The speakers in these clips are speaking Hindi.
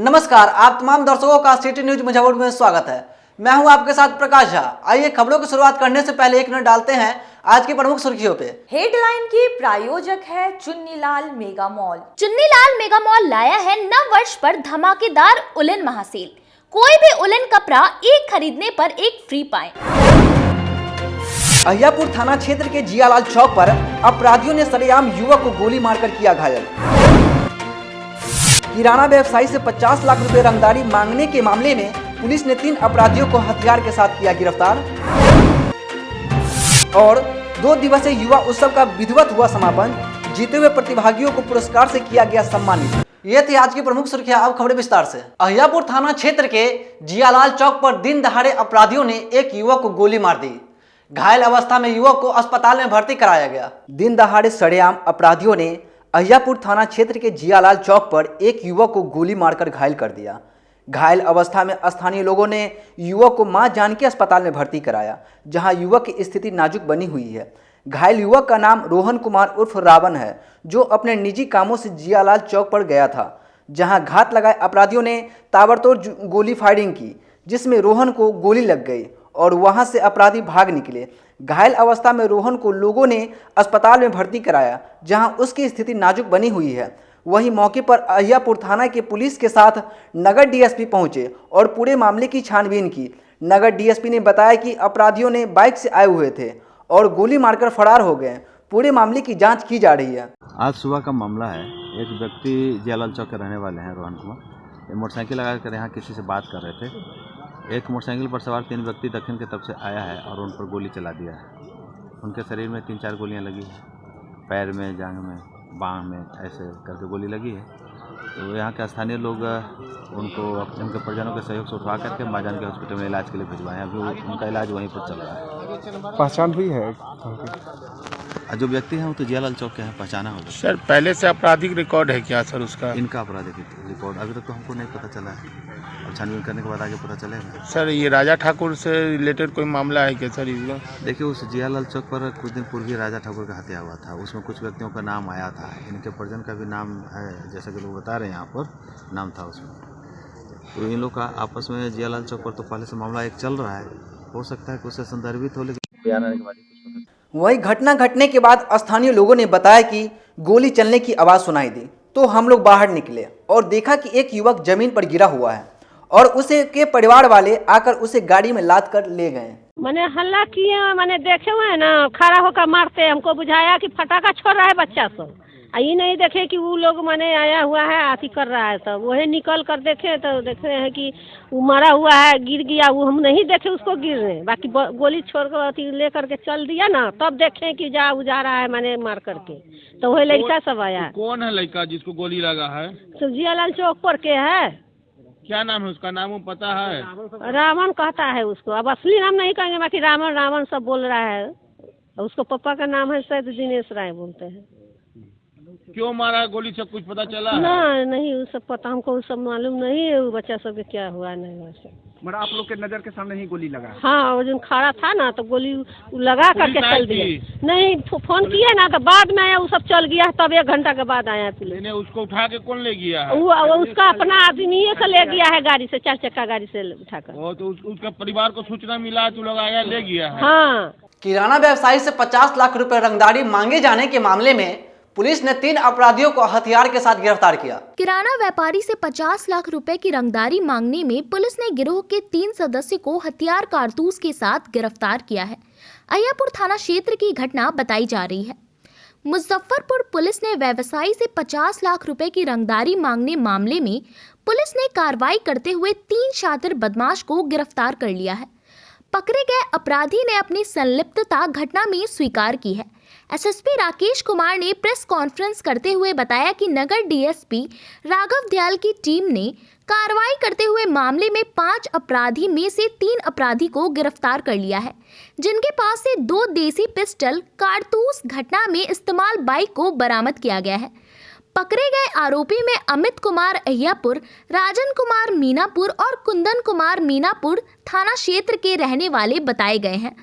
नमस्कार, आप तमाम दर्शकों का सिटी न्यूज मुजफ्फरपुर में स्वागत है। मैं हूं आपके साथ प्रकाश झा। आइए खबरों की शुरुआत करने से पहले एक नजर डालते हैं आज की प्रमुख सुर्खियों पे। हेडलाइन की प्रायोजक है Chunnilal mega mall. Chunnilal mega mall लाया है नव वर्ष पर धमाकेदार उलन महासेल। कोई भी उलन कपड़ा एक खरीदने पर एक फ्री पाएं। अहियापुर थाना क्षेत्र के जियालाल चौक पर अपराधियों ने सरेआम युवक को गोली मारकर किया घायल। किराना व्यवसायी से 50 लाख रुपए रंगदारी मांगने के मामले में पुलिस ने 3 अपराधियों को हथियार के साथ किया गिरफ्तार। और 2 दिवसीय युवा उत्सव का विधिवत हुआ समापन, जीते हुए प्रतिभागियों को पुरस्कार से किया गया सम्मानित। ये थी आज की प्रमुख सुर्खियां। अब खबरें विस्तार से। अहियापुर थाना क्षेत्र के जियालाल चौक पर दिन दहाड़े अपराधियों ने एक युवक को गोली मार दी। घायल अवस्था में युवक को अस्पताल में भर्ती कराया गया। दिन दहाड़े सरेआम अपराधियों ने अहियापुर थाना क्षेत्र के जियालाल चौक पर एक युवक को गोली मारकर घायल कर दिया। घायल अवस्था में स्थानीय लोगों ने युवक को मां जानकी अस्पताल में भर्ती कराया, जहां युवक की स्थिति नाजुक बनी हुई है। घायल युवक का नाम रोहन कुमार उर्फ रावण है, जो अपने निजी कामों से जियालाल चौक पर गया था, जहां घात लगाए अपराधियों ने ताबड़तोड़ गोली फायरिंग की, जिसमें रोहन को गोली लग गई और वहां से अपराधी भाग निकले। घायल अवस्था में रोहन को लोगों ने अस्पताल में भर्ती कराया, जहां उसकी स्थिति नाजुक बनी हुई है। वहीं मौके पर अहियापुर थाना के पुलिस के साथ नगर डीएसपी पहुंचे और पूरे मामले की छानबीन की। नगर डीएसपी ने बताया कि अपराधियों ने बाइक से आए हुए थे और गोली मारकर फरार हो गए। पूरे मामले की जाँच की जा रही है। आज सुबह का मामला है। एक व्यक्ति जियालाल चौक के रहने वाले हैं, रोहन कुमार, मोटरसाइकिल लगा कर यहाँ किसी से बात कर रहे थे। एक मोटरसाइकिल पर सवार 3 व्यक्ति दक्षिण की तरफ से आया है और उन पर गोली चला दिया है। उनके शरीर में 3-4 गोलियां लगी हैं, पैर में, जांघ में, बांह में, ऐसे करके गोली लगी है। तो यहाँ के स्थानीय लोग उनको उनके परिजनों के सहयोग से उठवा करके मां जानकी हॉस्पिटल में इलाज के लिए भिजवाए हैं। अभी उनका इलाज वहीं पर चल रहा है। पहचान हुई है? जो व्यक्ति हैं वो तो जियालाल चौक के हैं, पहचाना होगा। सर पहले से आपराधिक रिकॉर्ड है क्या सर उसका? इनका आपराधिक रिकॉर्ड अभी तक तो हमको नहीं पता चला है, और छानबीन करने के बाद आगे पता चलेगा। सर ये राजा ठाकुर से रिलेटेड कोई मामला है क्या सर? देखिए, उस जियालाल चौक पर कुछ दिन पूर्व ही राजा ठाकुर का हत्या हुआ था। उसमें कुछ व्यक्तियों का नाम आया था, इनके परिजन का भी नाम है, जैसा कि लोग बता रहे हैं, यहाँ पर नाम था उसमें। तो इन लोग का आपस में जियालाल चौक पर तो पहले से मामला एक चल रहा है। हो सकता है कि उससे संदर्भित हो, लेकिन बयान आने के बाद वही घटना घटने के बाद स्थानीय लोगों ने बताया कि गोली चलने की आवाज़ सुनाई दी, तो हम लोग बाहर निकले और देखा कि एक युवक जमीन पर गिरा हुआ है और उसे के परिवार वाले आकर उसे गाड़ी में लाद कर ले गए। मैंने हल्ला किए, मैंने देखे हुए हैं ना, खड़ा होकर मारते। हमको बुझाया कि फटाका छोड़ रहा है बच्चा सब, ये नहीं देखे कि वो लोग मैंने आया हुआ है आती कर रहा है। तब वही निकल कर देखे तो देखे हैं कि वो मरा हुआ है, गिर गया। वो हम नहीं देखे उसको गिरने, बाकी गोली छोड़ कर अति ले करके चल दिया ना, तब देखे कि जा रहा है मैंने मार करके। तो वही लड़का सब आया। कौन है लड़का जिसको गोली लगा है? तो जियालाल चौक पर के है। क्या नाम है उसका? नाम पता है? रावण कहता है उसको, अब असली नाम नहीं कहेंगे, बाकी रावण रावण सब बोल रहा है। उसको पापा का नाम है शायद दिनेश राय बोलते हैं। क्यों मारा गोली, सब कुछ पता चला है? नहीं वो सब पता, हमको सब मालूम नहीं है। वो बच्चा सब के क्या हुआ नहीं हुआ। मगर आप लोग के नजर के सामने ही गोली लगा? हाँ, वो जो खड़ा था ना तो गोली लगा करके चल दिया। नहीं फोन किया ना तो बाद में आया, वो सब चल गया। तब 1 घंटा के बाद आया पुलिस। उसको उठा के कौन ले गया है? वो उसका अपना आदमी से ले गया है, गाड़ी से, 4 चक्का गाड़ी से उठाकर। तो उसका परिवार को सूचना मिला तो लोग आया ले गया है? हाँ। किराना व्यवसायी से 50 लाख रुपए रंगदारी मांगे जाने के मामले में पुलिस ने 3 अपराधियों को हथियार के साथ गिरफ्तार किया। किराना व्यापारी से 50 लाख रुपए की रंगदारी मांगने में पुलिस ने गिरोह के 3 सदस्य को हथियार कारतूस के साथ गिरफ्तार किया है। अहियापुर थाना क्षेत्र की घटना बताई जा रही है। मुजफ्फरपुर पुलिस ने व्यवसायी से 50 लाख रुपए की रंगदारी मांगने मामले में पुलिस ने कार्रवाई करते हुए 3 शातिर बदमाश को गिरफ्तार कर लिया है। पकड़े गए अपराधी ने अपनी संलिप्तता घटना में स्वीकार की है। एसएसपी राकेश कुमार ने प्रेस कॉन्फ्रेंस करते हुए बताया कि नगर डीएसपी राघव दयाल की टीम ने कार्रवाई करते हुए मामले में 5 अपराधी में से 3 अपराधी को गिरफ्तार कर लिया है, जिनके पास से 2 देसी पिस्टल कारतूस, घटना में इस्तेमाल बाइक को बरामद किया गया है। पकड़े गए आरोपी में अमित कुमार अहियापुर, राजन कुमार मीनापुर और कुंदन कुमार मीनापुर थाना क्षेत्र के रहने वाले बताए गए हैं।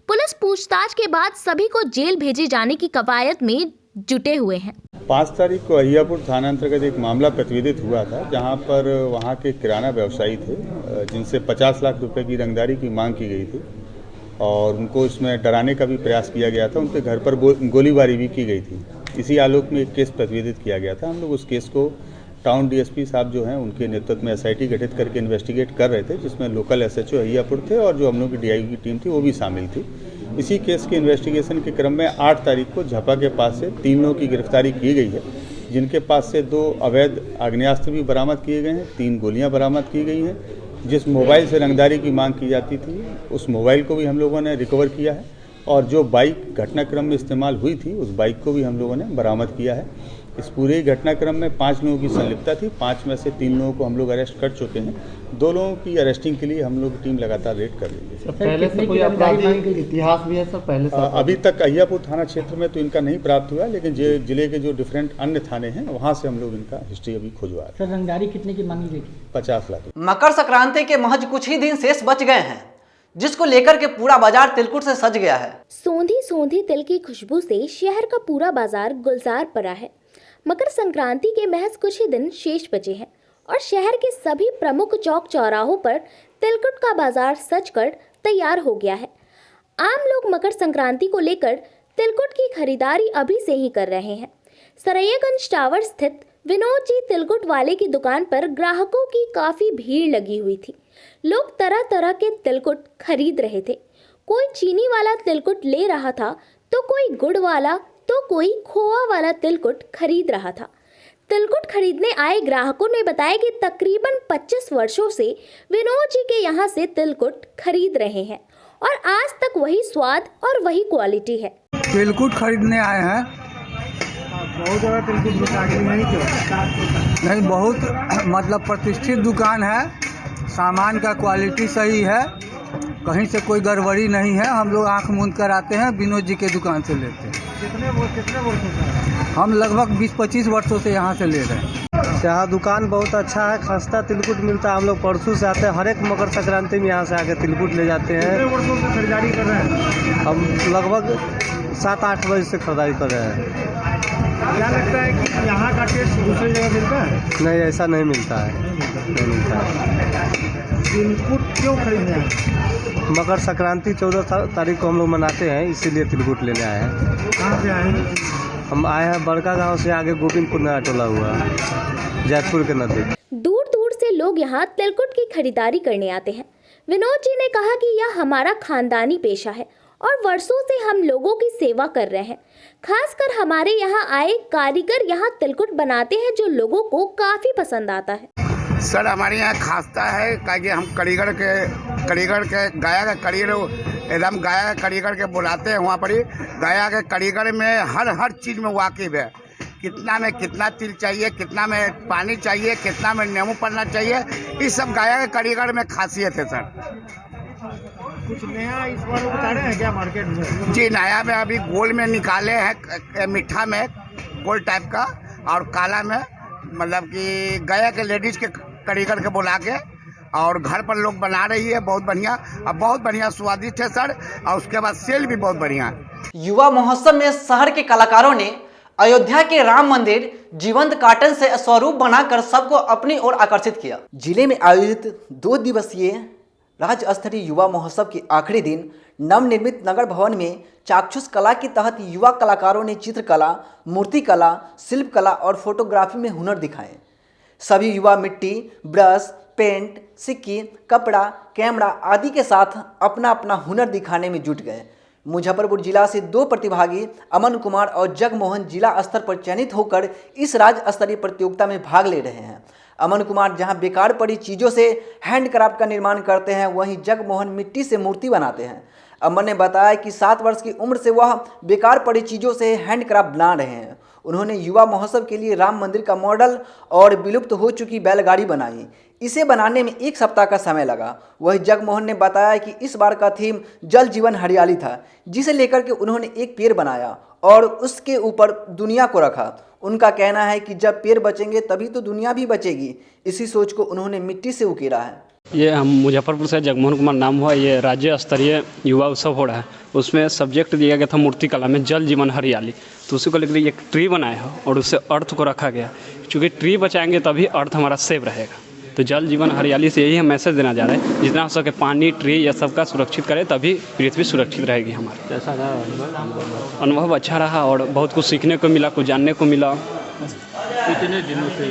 पुलिस पूछताछ के बाद सभी को जेल भेजे जाने की कवायद में जुटे हुए हैं। 5 तारीख को अहियापुर थाना अंतर्गत एक मामला प्रतिवेदित हुआ था, जहां पर वहां के किराना व्यवसायी थे जिनसे 50 लाख रुपए की रंगदारी की मांग की गई थी और उनको इसमें डराने का भी प्रयास किया गया था। उनके घर पर गोलीबारी भी की गई थी। इसी आलोक में एक केस प्रतिवेदित किया गया था। हम लोग उस केस को टाउन डीएसपी साहब जो हैं उनके नेतृत्व में एसआईटी गठित करके इन्वेस्टिगेट कर रहे थे, जिसमें लोकल एसएचओ अहियापुर थे और जो हम लोग की डीआईजी की टीम थी वो भी शामिल थी। इसी केस के इन्वेस्टिगेशन के क्रम में 8 तारीख को झपा के पास से 3 लोगों की गिरफ्तारी की गई है, जिनके पास से 2 अवैध आग्नेयास्त्र भी बरामद किए गए हैं, 3 गोलियां बरामद की गई हैं। जिस मोबाइल से रंगदारी की मांग की जाती थी उस मोबाइल को भी हम लोगों ने रिकवर किया है और जो बाइक घटनाक्रम में इस्तेमाल हुई थी उस बाइक को भी हम लोगों ने बरामद किया है। इस पूरे घटनाक्रम में 5 लोगों की संलिप्तता थी। 5 में से 3 लोगों को हम लोग अरेस्ट कर चुके हैं। 2 लोगों की अरेस्टिंग के लिए हम लोग टीम लगातार रेड कर रही है। पहले से कोई आपराधिक इतिहास भी है सर? पहले से अभी तक अहियापुर थाना क्षेत्र में तो इनका नहीं प्राप्त हुआ, लेकिन जिले के जो डिफरेंट अन्य थाने हैं वहाँ से हम लोग इनका हिस्ट्री अभी खुजवा रहे हैं। सर रंगदारी कितने की मांगी गई? 50 लाख। मकर संक्रांति के महज कुछ ही दिन शेष बच गए हैं, जिसको लेकर के पूरा बाजार तिलकुट से सज गया है। सोंधी सोंधी तिल की खुशबू से शहर का पूरा बाजार गुलजार पड़ा है। मकर संक्रांति के महज कुछ ही दिन शेष बचे हैं और शहर के सभी प्रमुख चौक चौराहों पर तिलकुट का बाजार सजकर तैयार हो गया है। आम लोग मकर संक्रांति को लेकर तिलकुट की खरीदारी अभी से ही कर रहे हैं। सरैयागंज टावर स्थित विनोद जी तिलकुट वाले की दुकान पर ग्राहकों की काफी भीड़ लगी हुई थी। लोग तरह तरह के तिलकुट खरीद रहे थे। कोई चीनी वाला तिलकुट ले रहा था तो कोई गुड़ वाला तो कोई खोआ वाला तिलकुट खरीद रहा था। तिलकुट खरीदने आए ग्राहकों ने बताया कि तकरीबन 25 वर्षों से विनोद जी के यहाँ से तिलकुट खरीद रहे हैं और आज तक वही स्वाद और वही क्वालिटी है। तिलकुट खरीदने आए हैं। बहुत ज़्यादा तिलकुट नहीं, बहुत मतलब प्रतिष्ठित दुकान है। सामान का क्वालिटी सही है, कहीं से कोई गड़बड़ी नहीं है। हम लोग आंख मूंद कर आते हैं, विनोद जी के दुकान से लेते हैं। कितने वर्षों से? हम लगभग 20-25 वर्षों से यहाँ से ले रहे हैं। यहाँ दुकान बहुत अच्छा है, खस्ता तिलकुट मिलता है। हम लोग परसों से आते हैं, हर एक मकर संक्रांति में यहाँ से आके तिलकुट ले जाते हैं। कितने वर्षों से खरीदारी कर रहे हैं? हम लगभग 7-8 बजे से खरीदारी कर रहे हैं। क्या लगता है कि यहाँ का टेस्ट दूसरी जगह मिलता है? नहीं, ऐसा नहीं मिलता है, नहीं मिलता है। तिलकुट क्यों खरीदने आए? मकर संक्रांति 14 तारीख को हम लोग मनाते हैं, इसीलिए तिलकुट लेने आए हैं। कहाँ से आए हैं? हम आए हैं बड़का गांव से, आगे गोविंदपुर नया टोला हुआ, जयपुर के नजदीक। दूर दूर से लोग यहाँ तिलकुट की खरीदारी करने आते हैं। विनोद जी ने कहा कि यह हमारा खानदानी पेशा है और वर्षों से हम लोगों की सेवा कर रहे हैं। खासकर हमारे यहाँ आए कारीगर यहाँ तिलकुट बनाते हैं जो लोगों को काफी पसंद आता है। सर हमारे यहाँ खास्ता है, कि हम कारीगर के गाया के कारीगर एकदम गाया के कारीगर के बुलाते हैं। वहाँ पर ही गाया के कारीगर में हर चीज़ में वाकिफ है। कितना में कितना तिल चाहिए, कितना में पानी चाहिए, कितना में नींबू पड़ना चाहिए, इस सब गाया के कारीगर में खासियत है सर। कुछ नया इस बार उतारे हैं क्या मार्केट में? जी नया में अभी गोल में निकाले हैं, मीठा में गोल टाइप का और काला में, मतलब कि गया के लेडीज के कारीगर के बुला के और घर पर लोग बना रही है। बहुत बढ़िया और बहुत बढ़िया स्वादिष्ट है सर, और उसके बाद सेल भी बहुत बढ़िया है। युवा महोत्सव में शहर के कलाकारों ने अयोध्या के राम मंदिर जीवंत कार्टन से स्वरूप बनाकर सबको अपनी ओर आकर्षित किया। जिले में आयोजित 2 दिवसीय राज्य स्तरीय युवा महोत्सव के आखिरी दिन नवनिर्मित नगर भवन में चाक्षुष कला के तहत युवा कलाकारों ने चित्रकला, मूर्तिकला, शिल्पकला और फोटोग्राफी में हुनर दिखाए। सभी युवा मिट्टी, ब्रश, पेंट, सिक्की, कपड़ा, कैमरा आदि के साथ अपना अपना हुनर दिखाने में जुट गए। मुजफ्फरपुर जिला से 2 प्रतिभागी अमन कुमार और जगमोहन जिला स्तर पर चयनित होकर इस राज्य स्तरीय प्रतियोगिता में भाग ले रहे हैं। अमन कुमार जहां बेकार पड़ी चीज़ों से हैंडक्राफ्ट का निर्माण करते हैं, वहीं जगमोहन मिट्टी से मूर्ति बनाते हैं। अमन ने बताया कि 7 वर्ष की उम्र से वह बेकार पड़ी चीज़ों से हैंडक्राफ्ट बना रहे हैं। उन्होंने युवा महोत्सव के लिए राम मंदिर का मॉडल और विलुप्त हो चुकी बैलगाड़ी बनाई। इसे बनाने में 1 सप्ताह का समय लगा। वही जगमोहन ने बताया कि इस बार का थीम जल जीवन हरियाली था, जिसे लेकर के उन्होंने एक पेड़ बनाया और उसके ऊपर दुनिया को रखा। उनका कहना है कि जब पेड़ बचेंगे तभी तो दुनिया भी बचेगी। इसी सोच को उन्होंने मिट्टी से उकेरा है। ये हम मुजफ्फरपुर से जगमोहन कुमार नाम हुआ। ये राज्य स्तरीय युवा उत्सव हो रहा है, उसमें सब्जेक्ट दिया गया था मूर्ति कला में जल जीवन हरियाली। तो उसी को लेकर एक ट्री बनाया है और उससे अर्थ को रखा गया, क्योंकि ट्री बचाएंगे तभी अर्थ हमारा सेव रहेगा। तो जल जीवन हरियाली से यही हम मैसेज देना चाह रहे हैं, जितना हो सके पानी ट्री ये सब का सुरक्षित करें तभी पृथ्वी सुरक्षित रहेगी हमारी। कैसा रहा अनुभव? अच्छा रहा और बहुत कुछ सीखने को मिला, कुछ जानने को मिला। कितने दिनों से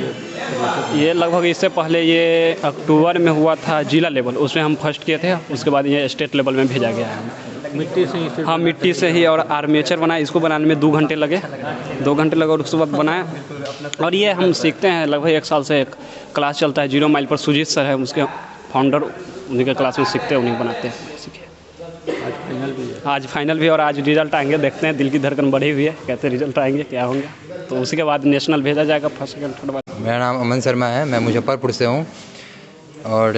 ये लगभग इससे पहले ये अक्टूबर में हुआ था जिला लेवल, उसमें हम फर्स्ट किए थे। उसके बाद ये स्टेट लेवल में भेजा गया है। मिट्टी से ही? हाँ, मिट्टी से ही। और आर्मेचर बनाया, इसको बनाने में 2 घंटे लगे और उसके बाद बनाया। और ये हम सीखते हैं लगभग 1 साल से। एक क्लास चलता है 0 माइल पर, सुजीत सर है उसके फाउंडर, उन्हीं के क्लास में सीखते हैं, उन्हीं बनाते हैं। आज फाइनल भी और आज रिजल्ट आएंगे, देखते हैं। दिल की धड़कन बढ़ी हुई है, कहते रिजल्ट आएंगे क्या होंगे, तो उसी के बाद नेशनल भेजा जाएगा, फर्स्ट सेकंड थर्ड बार। मेरा नाम अमन शर्मा है, मैं मुजफ्फरपुर से हूँ और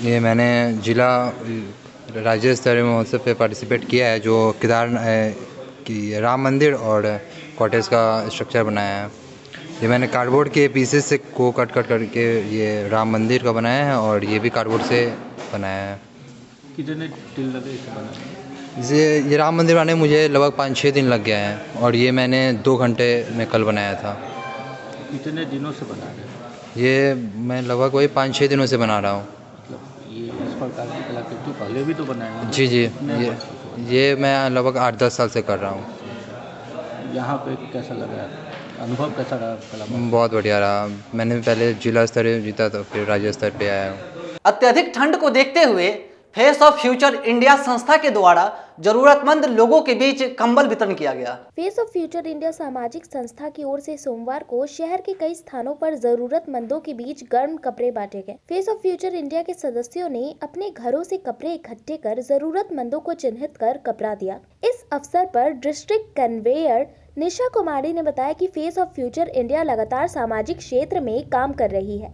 ये मैंने जिला राज्य स्तरीय महोत्सव पे पार्टिसिपेट किया है, जो कि राम मंदिर और कॉटेज का स्ट्रक्चर बनाया है। ये मैंने कार्डबोर्ड के पीसेस से को कट करके ये राम मंदिर का बनाया है और ये भी कार्डबोर्ड से बनाया है। कितने दिन लगे इसे बनाने? ये राम मंदिर बनाने में मुझे लगभग 5-6 दिन लग गया है और ये मैंने 2 घंटे में कल बनाया था। कितने दिनों से बना रहे हैं? ये मैं लगभग वही 5-6 दिनों से बना रहा हूँ। मतलब ये इस प्रकार की कलाकृति पहले भी तो बनाए हैं? जी, ये मैं लगभग 8-10 साल से कर रहा हूँ। यहाँ पे कैसा लगा, अनुभव कैसा रहा कला? बहुत बढ़िया रहा। मैंने पहले जिला स्तर जीता तो फिर राज्य स्तर पे आया हूँ। अत्यधिक ठंड को देखते हुए फेस ऑफ फ्यूचर इंडिया संस्था के द्वारा जरूरतमंद लोगों के बीच कंबल वितरण किया गया। फेस ऑफ फ्यूचर इंडिया सामाजिक संस्था की ओर से सोमवार को शहर के कई स्थानों पर जरूरतमंदों के बीच गर्म कपड़े बांटे गए। फेस ऑफ फ्यूचर इंडिया के सदस्यों ने अपने घरों से कपड़े इकट्ठे कर जरूरतमंदों को चिन्हित कर कपड़ा दिया। इस अवसर पर डिस्ट्रिक्ट कन्वेयर निशा कुमारी ने बताया कि फेस ऑफ फ्यूचर इंडिया लगातार सामाजिक क्षेत्र में काम कर रही है।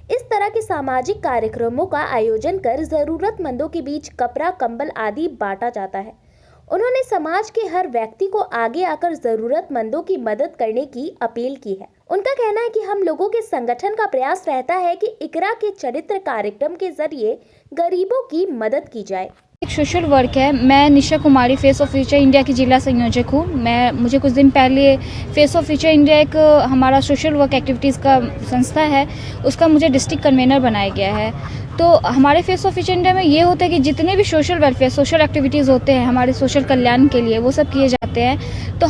इस तरह के सामाजिक कार्यक्रमों का आयोजन कर जरूरतमंदों के बीच कपड़ा, कंबल आदि बांटा जाता है। उन्होंने समाज के हर व्यक्ति को आगे आकर जरूरतमंदों की मदद करने की अपील की है। उनका कहना है कि हम लोगों के संगठन का प्रयास रहता है कि इकरा के चरित्र कार्यक्रम के जरिए गरीबों की मदद की जाए। एक सोशल वर्क है। मैं Nisha Kumari face of future India की जिला संयोजक हूँ। मुझे कुछ दिन पहले फेस ऑफ फ्यूचर इंडिया एक हमारा सोशल वर्क एक्टिविटीज़ का संस्था है, उसका मुझे डिस्ट्रिक्ट कन्वेनर बनाया गया है। तो हमारे फेस ऑफ फ्यूचर इंडिया में ये होता है कि जितने भी सोशल वेलफेयर, सोशल एक्टिविटीज़ होते हैं हमारे सोशल कल्याण के लिए, वो सब किए जाते हैं। तो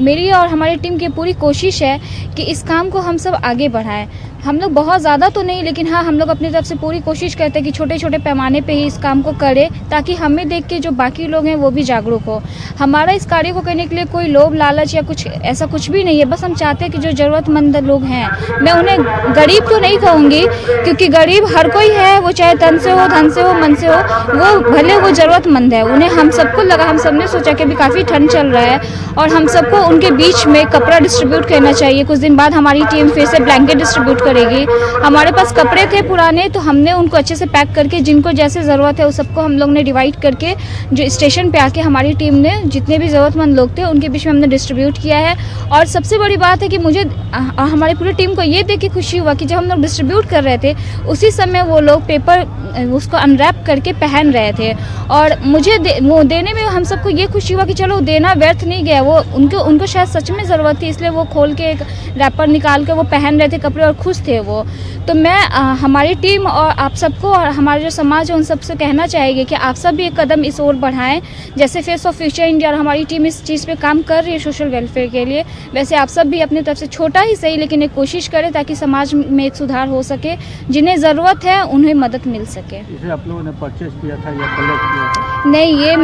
मेरी और हमारी टीम की पूरी कोशिश है कि इस काम को हम सब आगे बढ़ाएं। हम लोग बहुत ज़्यादा तो नहीं, लेकिन हाँ, हम लोग अपनी तरफ से पूरी कोशिश करते हैं कि छोटे छोटे पैमाने पे ही इस काम को करें, ताकि हमें देख के जो बाकी लोग हैं वो भी जागरूक हो। हमारा इस कार्य को करने के लिए कोई लोभ लालच या कुछ ऐसा कुछ भी नहीं है। बस हम चाहते हैं कि जो ज़रूरतमंद लोग हैं, मैं उन्हें गरीब तो नहीं कहूँगी, क्योंकि गरीब हर कोई है, वो चाहे तन से हो, धन से हो, मन से हो, वो भले वो ज़रूरतमंद है। उन्हें हम सबको लगा, हम सब ने सोचा कि अभी काफ़ी ठंड चल रहा है और हम सबको उनके बीच में कपड़ा डिस्ट्रीब्यूट करना चाहिए। कुछ दिन बाद हमारी टीम फिर से ब्लैंकेट डिस्ट्रीब्यूट करेगी। हमारे पास कपड़े थे पुराने, तो हमने उनको अच्छे से पैक करके जिनको जैसे ज़रूरत है उस सबको हम लोग ने डिवाइड करके जो स्टेशन पे आके हमारी टीम ने जितने भी ज़रूरतमंद लोग थे उनके बीच में हमने डिस्ट्रीब्यूट किया है। और सबसे बड़ी बात है कि मुझे हमारी पूरी टीम को ये देख के खुशी हुआ कि जब हम लोग डिस्ट्रीब्यूट कर रहे थे उसी समय वो लोग पेपर उसको अनरैप करके पहन रहे थे। और मुझे वो देने में हम सबको ये खुशी हुआ कि चलो देना व्यर्थ नहीं गया। वो उनको शायद सच में ज़रूरत थी, इसलिए वो खोल के एक रैपर निकाल के वो पहन रहे थे कपड़े और खुश थे वो। तो मैं हमारी टीम और आप सबको और हमारा जो समाज है उन सबसे कहना चाहेगी कि आप सब भी एक कदम इस ओर बढ़ाएं। जैसे फेस ऑफ फ्यूचर इंडिया और हमारी टीम इस चीज़ पे काम कर रही है सोशल वेलफेयर के लिए, वैसे आप सब भी अपनी तरफ से छोटा ही सही लेकिन एक कोशिश करें ताकि समाज में एक सुधार हो सके। जिन्हें ज़रूरत है उन्हें मदद मिल सके। इसे आप लोगों ने परचेज किया था या कलेक्ट किया था? नहीं, ये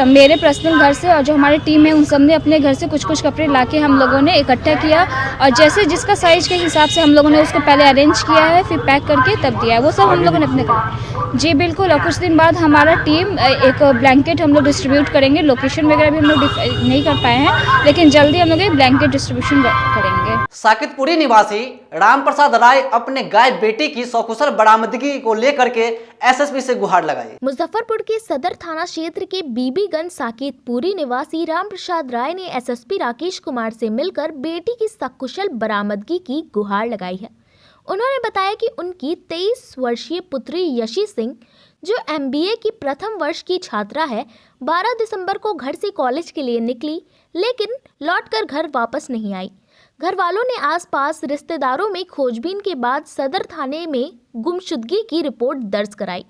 मेरे पर्सनल घर से और जो हमारी टीम है उन सब ने अपने घर से कुछ कुछ कपड़े लाके हम लोगों ने इकट्ठा किया और जैसे जिसका साइज के हिसाब से हम लोगों ने उसको पहले अरेंज किया है, फिर पैक करके तब दिया है। वो सब हम लोगों ने अपने जी बिल्कुल। और कुछ दिन बाद हमारा टीम एक ब्लैंकेट हम लोग डिस्ट्रीब्यूट करेंगे। लोकेशन वगैरह भी हम लोग नहीं कर पाए हैं, लेकिन जल्दी हम लोग ये ब्लैंकेट डिस्ट्रीब्यूशन करेंगे। साकितपुरी निवासी राम प्रसाद राय अपने गायब बेटी की सकुशल बरामदगी को लेकर के एसएसपी से गुहार लगाई। मुजफ्फरपुर के सदर थाना क्षेत्र के बीबीगंज साकेतपुरी निवासी राम प्रसाद राय ने एसएसपी राकेश कुमार से मिलकर बेटी की सकुशल बरामदगी की गुहार लगाई है। उन्होंने बताया कि उनकी 23 वर्षीय पुत्री यशी सिंह, जो MBA की प्रथम वर्ष की छात्रा है, 12 दिसंबर को घर से कॉलेज के लिए निकली, लेकिन लौटकर घर वापस नहीं आई। घर वालों ने आसपास रिश्तेदारों में खोजबीन के बाद सदर थाने में गुमशुदगी की रिपोर्ट दर्ज कराई।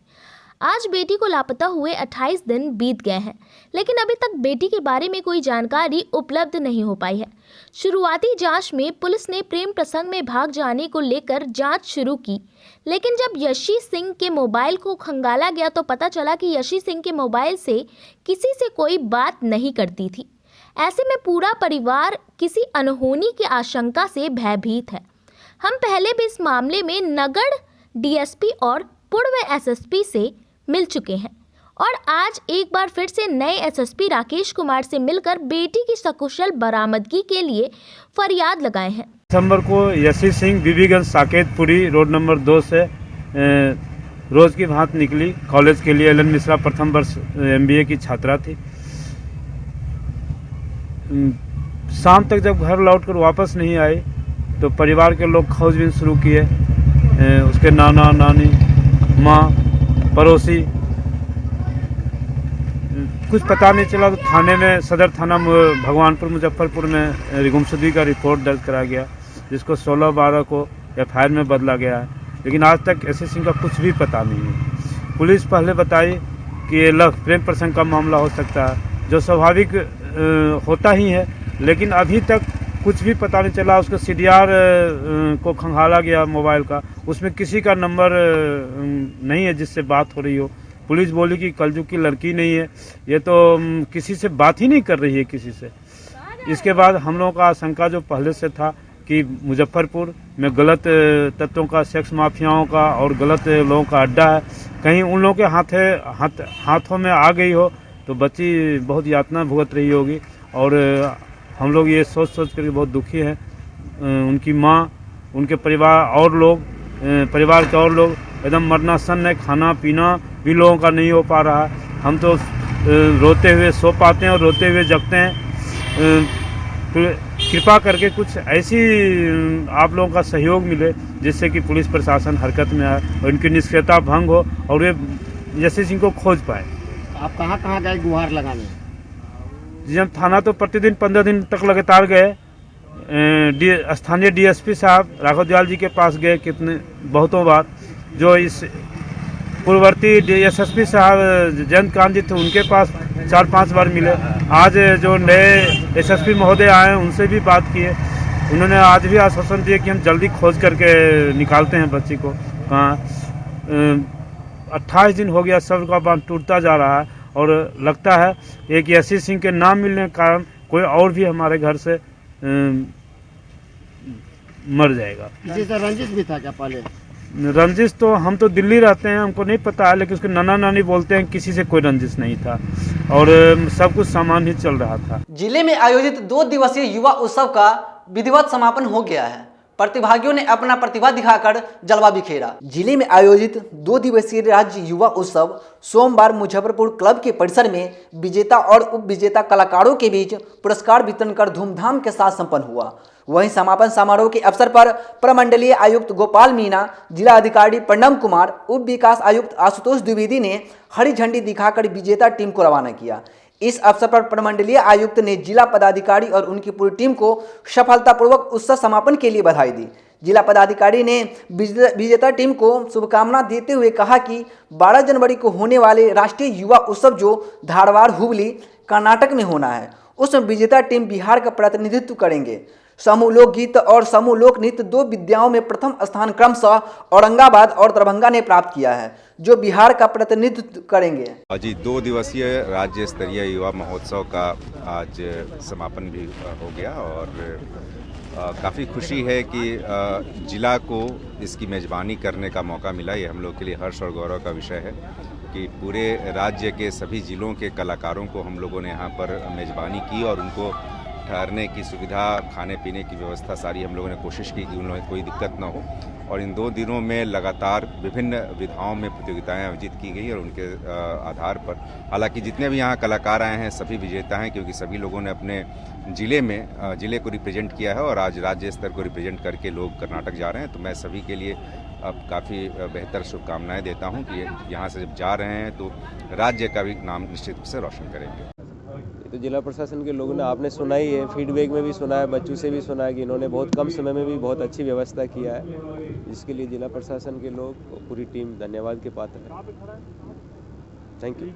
आज बेटी को लापता हुए 28 दिन बीत गए हैं, लेकिन अभी तक बेटी के बारे में कोई जानकारी उपलब्ध नहीं हो पाई है। शुरुआती जांच में पुलिस ने प्रेम प्रसंग में भाग जाने को लेकर जांच शुरू की, लेकिन जब यशी सिंह के मोबाइल को खंगाला गया तो पता चला कि यशी सिंह के मोबाइल से किसी से कोई बात नहीं करती थी। ऐसे में पूरा परिवार किसी अनहोनी की आशंका से भयभीत है। हम पहले भी इस मामले में नगढ़ DSP और पूर्व SSP से मिल चुके हैं और आज एक बार फिर से नए SSP राकेश कुमार से मिलकर बेटी की सकुशल बरामदगी के लिए फरियाद लगाए हैं। दिसंबर को यशी सिंह बीबीगंज साकेतपुरी रोड नंबर 2 से रोज की भांति निकली कॉलेज के लिए। एलन मिश्रा प्रथम वर्ष MBA की छात्रा थी। शाम तक जब घर लौटकर वापस नहीं आई तो परिवार के लोग खोजबीन शुरू किए। उसके नाना नानी, माँ, पड़ोसी, कुछ पता नहीं चला तो थाने में, सदर थाना भगवानपुर मुजफ्फरपुर में गुमशुदगी का रिपोर्ट दर्ज करा गया, जिसको 16/12 को FIR में बदला गया है। लेकिन आज तक यशी सिंह का कुछ भी पता नहीं है। पुलिस पहले बताई कि ये प्रेम प्रसंग का मामला हो सकता है, जो स्वाभाविक होता ही है, लेकिन अभी तक कुछ भी पता नहीं चला। उसको CDR को खंगाला गया मोबाइल का, उसमें किसी का नंबर नहीं है जिससे बात हो रही हो। पुलिस बोली कि कलजुग की लड़की नहीं है, ये तो किसी से बात ही नहीं कर रही है किसी से। इसके बाद हम लोगों का आशंका जो पहले से था कि मुजफ्फरपुर में गलत तत्वों का, सेक्स माफियाओं का और गलत लोगों का अड्डा है, कहीं उन लोगों के हाथों में आ गई हो तो बच्ची बहुत यातना भुगत रही होगी। और हम लोग ये सोच कर बहुत दुखी हैं। उनकी माँ, उनके परिवार और लोग, परिवार के और लोग एकदम मरना सन है। खाना पीना भी लोगों का नहीं हो पा रहा है। हम तो रोते हुए सो पाते हैं और रोते हुए जगते हैं। कृपा करके कुछ ऐसी आप लोगों का सहयोग मिले जिससे कि पुलिस प्रशासन हरकत में आए और इनकी निष्क्रियता भंग हो और वे यशी सिंह को खोज पाए। आप कहाँ गए गुहार लगाने? जी, हम थाना तो प्रतिदिन 15 दिन तक लगातार गए। स्थानीय DSP साहब राघव दयाल जी के पास गए बहुतों बार। जो इस पूर्ववर्ती SSP साहब जयंत कांत जी थे, उनके पास 4-5 बार मिले। आज जो नए SSP महोदय आए हैं उनसे भी बात किए। उन्होंने आज भी आश्वासन दिए कि हम जल्दी खोज करके निकालते हैं बच्ची को। कहाँ 28 दिन हो गया, सब का बांध टूटता जा रहा है और लगता है एक यशी सिंह के नाम मिलने के कारण कोई और भी हमारे घर से मर जाएगा। किसी से रंजिश भी था क्या पहले? रंजिश तो हम तो दिल्ली रहते हैं, हमको नहीं पता है, लेकिन उसके नाना नानी बोलते हैं किसी से कोई रंजिश नहीं था और सब कुछ सामान ही चल रहा था। जिले में आयोजित 2 दिवसीय युवा उत्सव का विधिवत समापन हो गया है। प्रतिभागियों ने अपना प्रतिभा दिखाकर जलवा बिखेरा। जिले में आयोजित 2 दिवसीय राज्य युवा उत्सव सोमवार मुजफ्फरपुर क्लब के परिसर में विजेता और उप विजेता कलाकारों के बीच पुरस्कार वितरण कर धूमधाम के साथ संपन्न हुआ। वहीं समापन समारोह के अवसर पर प्रमंडलीय आयुक्त गोपाल मीणा, जिला अधिकारी प्रणव कुमार, उप विकास आयुक्त आशुतोष द्विवेदी ने हरी झंडी दिखाकर विजेता टीम को रवाना किया। इस अवसर पर प्रमंडलीय आयुक्त ने जिला पदाधिकारी और उनकी पूरी टीम को सफलतापूर्वक उत्सव समापन के लिए बधाई दी। जिला पदाधिकारी ने विजेता टीम को शुभकामना देते हुए कहा कि 12 जनवरी को होने वाले राष्ट्रीय युवा उत्सव जो धारवाड़, हुबली, कर्नाटक में होना है, उसमें विजेता टीम बिहार का प्रतिनिधित्व करेंगे। समूह लोकगीत और समूह लोक नृत्य 2 विद्याओं में प्रथम स्थान क्रमशः औरंगाबाद और दरभंगा ने प्राप्त किया है, जो बिहार का प्रतिनिधित्व करेंगे। जी, 2 दिवसीय राज्य स्तरीय युवा महोत्सव का आज समापन भी हो गया और काफ़ी खुशी है कि जिला को इसकी मेज़बानी करने का मौका मिला। ये हम लोग के लिए हर्ष और गौरव का विषय है कि पूरे राज्य के सभी ज़िलों के कलाकारों को हम लोगों ने यहाँ पर मेज़बानी की और उनको ठहरने की सुविधा, खाने पीने की व्यवस्था सारी हम लोगों ने कोशिश की कि उन्हें कोई दिक्कत ना हो। और इन 2 दिनों में लगातार विभिन्न विधाओं में प्रतियोगिताएं आयोजित की गई और उनके आधार पर, हालांकि जितने भी यहाँ कलाकार आए हैं सभी विजेता हैं, क्योंकि सभी लोगों ने अपने जिले को रिप्रेजेंट किया है और आज राज्य स्तर को रिप्रेजेंट करके लोग कर्नाटक जा रहे हैं। तो मैं सभी के लिए अब काफ़ी बेहतर शुभकामनाएं देता हूं कि यहाँ से जब जा रहे हैं तो राज्य का भी नाम निश्चित रूप से रोशन करेंगे। तो जिला प्रशासन के लोगों ने, आपने सुना ही है, फीडबैक में भी सुना है, बच्चों से भी सुना है कि इन्होंने बहुत कम समय में भी बहुत अच्छी व्यवस्था किया है, जिसके लिए जिला प्रशासन के लोग, पूरी टीम धन्यवाद के पात्र है। Thank you.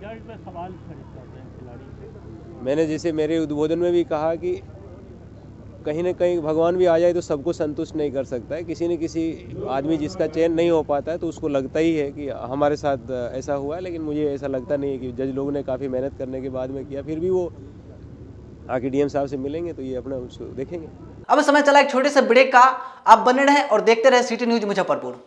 मैंने जैसे मेरे उद्बोधन में भी कहा कि कहीं ना कहीं भगवान भी आ जाए तो सबको संतुष्ट नहीं कर सकता है। किसी न किसी आदमी जिसका चयन नहीं हो पाता है तो उसको लगता ही है कि हमारे साथ ऐसा हुआ है, लेकिन मुझे ऐसा लगता नहीं है कि जज लोगों ने काफ़ी मेहनत करने के बाद में किया, फिर भी वो आके डीएम साहब से मिलेंगे तो ये अपना उसको देखेंगे। अब समय चला एक छोटे से ब्रेक का। आप बने रहें और देखते रहे सिटी न्यूज मुजफ्फरपुर।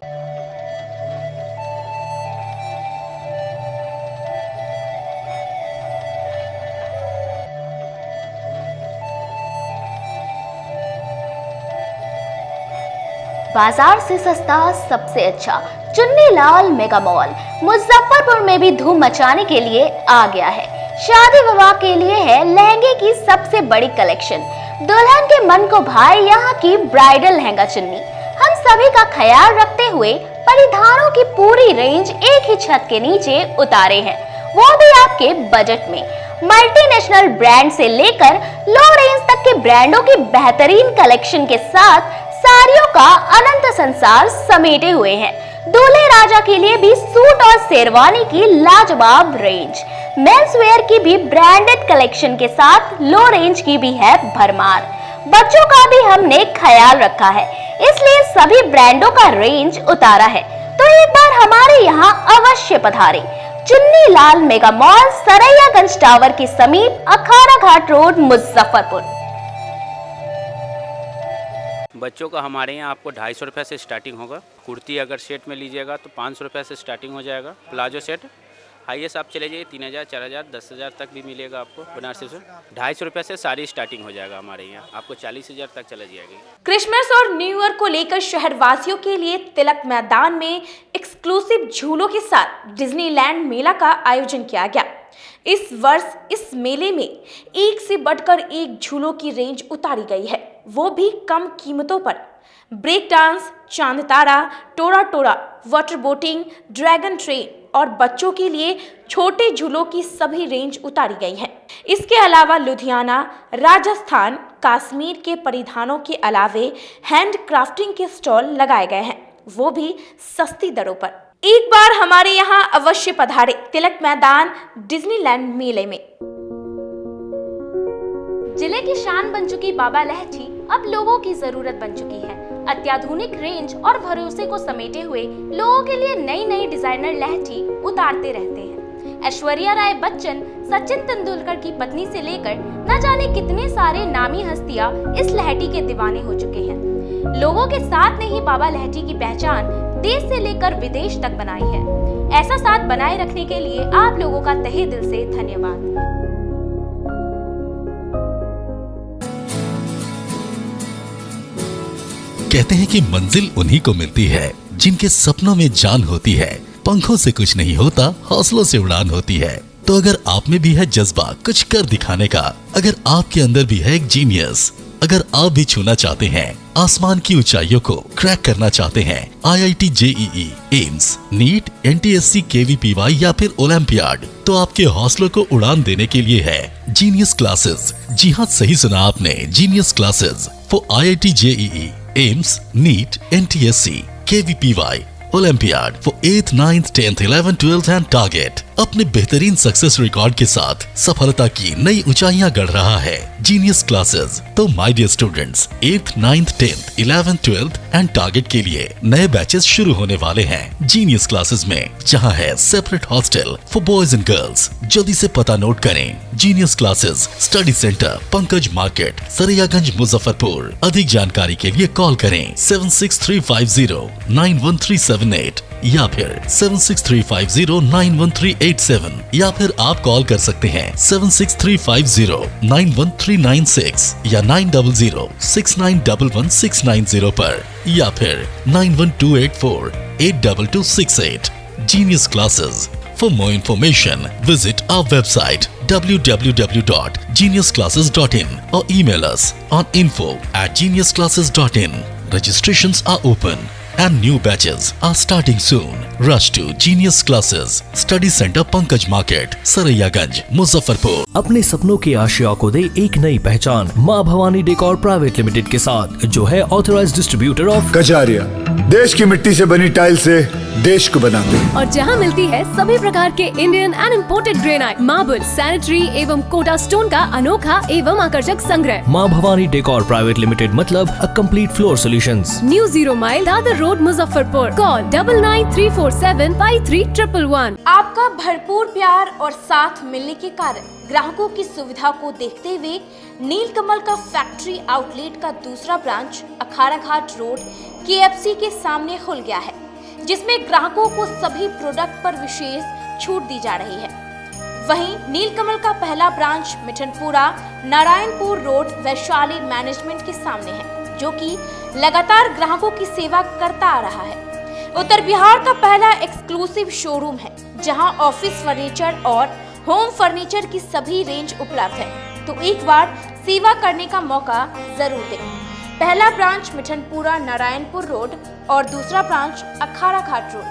बाजार से सस्ता सबसे अच्छा चुन्नीलाल मेगा मॉल मुजफ्फरपुर में भी धूम मचाने के लिए आ गया है। शादी विवाह के लिए है लहंगे की सबसे बड़ी कलेक्शन। दुल्हन के मन को भाए यहाँ की ब्राइडल लहंगा चुन्नी। हम सभी का ख्याल रखते हुए परिधानों की पूरी रेंज एक ही छत के नीचे उतारे हैं, वो भी आपके बजट में। मल्टीनेशनल ब्रांड से लेकर लो रेंज तक के ब्रांडों की बेहतरीन कलेक्शन के साथ साड़ियों का अनंत संसार समेटे हुए हैं। दूल्हे राजा के लिए भी सूट और शेरवानी की लाजवाब रेंज, मेंस वेयर की भी ब्रांडेड कलेक्शन के साथ लो रेंज की भी है भरमार। बच्चों का भी हमने ख्याल रखा है, इसलिए सभी ब्रांडों का रेंज उतारा है। तो एक बार हमारे यहाँ अवश्य पधारें। Chunnilal mega mall, Saraiyaganj tower के समीप, अखाड़ा घाट रोड, मुजफ्फरपुर। बच्चों का हमारे यहाँ आपको 250 रुपये से स्टार्टिंग होगा। कुर्ती अगर सेट में लीजिएगा तो 500 रुपये से स्टार्टिंग हो जाएगा। प्लाजो सेट हाईएस्ट आप चले जाइए 3000, 4000, 10,000 तक भी मिलेगा आपको बनारसी से। 250 रुपये से सारी स्टार्टिंग हो जाएगा हमारे यहाँ, आपको 40,000 तक चला जाएगी। क्रिसमस और न्यू ईयर को लेकर शहरवासियों के लिए तिलक मैदान में एक्सक्लूसिव झूलों के साथ डिज्नीलैंड मेला का आयोजन किया गया। इस वर्ष इस मेले में एक से बढ़कर एक झूलों की रेंज उतारी गई है, वो भी कम कीमतों पर। ब्रेक डांस, चांद तारा, टोरा टोरा, वाटर बोटिंग, ड्रैगन ट्रेन और बच्चों के लिए छोटे झूलों की सभी रेंज उतारी गई है। इसके अलावा लुधियाना, राजस्थान, कश्मीर के परिधानों के अलावे हैंड क्राफ्टिंग के स्टॉल लगाए गए हैं, वो भी सस्ती दरों पर। एक बार हमारे यहाँ अवश्य पधारे तिलक मैदान डिज्नीलैंड मेले में। जिले की शान बन चुकी बाबा लहठी अब लोगों की जरूरत बन चुकी है। अत्याधुनिक रेंज और भरोसे को समेटे हुए लोगों के लिए नई नई डिजाइनर लहठी उतारते रहते हैं। ऐश्वर्या राय बच्चन, सचिन तेंदुलकर की पत्नी से लेकर न जाने कितने सारे नामी हस्तियां इस लहठी के दीवाने हो चुके हैं। लोगों के साथ ने ही बाबा लहठी की पहचान देश से लेकर विदेश तक बनाई है। ऐसा साथ बनाए रखने के लिए आप लोगों का तहे दिल से धन्यवाद। कहते हैं कि मंजिल उन्हीं को मिलती है जिनके सपनों में जान होती है। पंखों से कुछ नहीं होता, हौसलों से उड़ान होती है। तो अगर आप में भी है जज्बा कुछ कर दिखाने का, अगर आपके अंदर भी है एक जीनियस, अगर आप भी छूना चाहते हैं आसमान की ऊंचाइयों को, क्रैक करना चाहते हैं IIT JEE, AIIMS, NEET, NTSC, KVPY या फिर ओलंपियाड, तो आपके हौसलों को उड़ान देने के लिए है जीनियस क्लासेस। जी हाँ, सही सुना आपने, Genius Classes for IIT JEE, AIIMS, NEET, NTSC, KVPY, olympiad for 8th, 9th, 10th, 11th, 12th and target. अपने बेहतरीन सक्सेस रिकॉर्ड के साथ सफलता की नई ऊंचाइयां गढ़ रहा है जीनियस क्लासेस। तो my dear students, 8th, 9th, 10th, 11th, 12th and target के लिए नए बैचेस शुरू होने वाले हैं जीनियस क्लासेस में, जहां है separate hostel for boys and girls. जल्दी से पता नोट करें, Genius Classes, study centre, Pankaj market, Saraiyaganj, Muzaffarpur. अधिक जानकारी के लिए कॉल करें 7635091378 या फिर 7635091387 या फिर आप कॉल कर सकते हैं 7635091396 या 9006911690 पर या फिर 9128482268। Genius Classes. For more information, visit our website www.geniusclasses.in or email us on info@geniusclasses.in. Registrations are open and new batches are starting soon. Rush to Genius Classes, Study Center Pankaj Market, Saraiyaganj, Muzaffarpur. अपने सपनों के आशिया को दे एक नई पहचान माँ भवानी डेकोर प्राइवेट लिमिटेड के साथ, जो है ऑथराइज्ड डिस्ट्रीब्यूटर ऑफ कजारिया। देश की मिट्टी से बनी टाइल से देश को बनाते हैं। और जहां मिलती है सभी प्रकार के Indian and imported granite, marble, sanitary एवं कोटा स्टोन का अनोखा एवं आकर्षक संग्रह। माँ भवानी डेकोर प्राइवेट लिमिटेड मतलब a complete floor solutions. New 0 mile Dadar road, Muzaffarpur. Call 9934753111। आपका भरपूर प्यार और साथ मिलने के कारण ग्राहकों की सुविधा को देखते हुए नीलकमल का फैक्ट्री आउटलेट का दूसरा ब्रांच अखाड़ा घाट रोड KFC के सामने खुल गया है, जिसमें ग्राहकों को सभी प्रोडक्ट पर विशेष छूट दी जा रही है। वहीं नीलकमल का पहला branch Mithanpura Narayanpur road Vaishali management के सामने है, जो कि लगातार ग्राहकों की सेवा करता आ रहा है। उत्तर बिहार का पहला एक्सक्लूसिव शोरूम है, जहां ऑफिस फर्नीचर और होम फर्नीचर की सभी रेंज उपलब्ध है, तो एक बार सेवा करने का मौका जरूर दें। पहला ब्रांच मिठनपुरा नारायणपुर रोड और दूसरा ब्रांच अखाड़ा घाट रोड।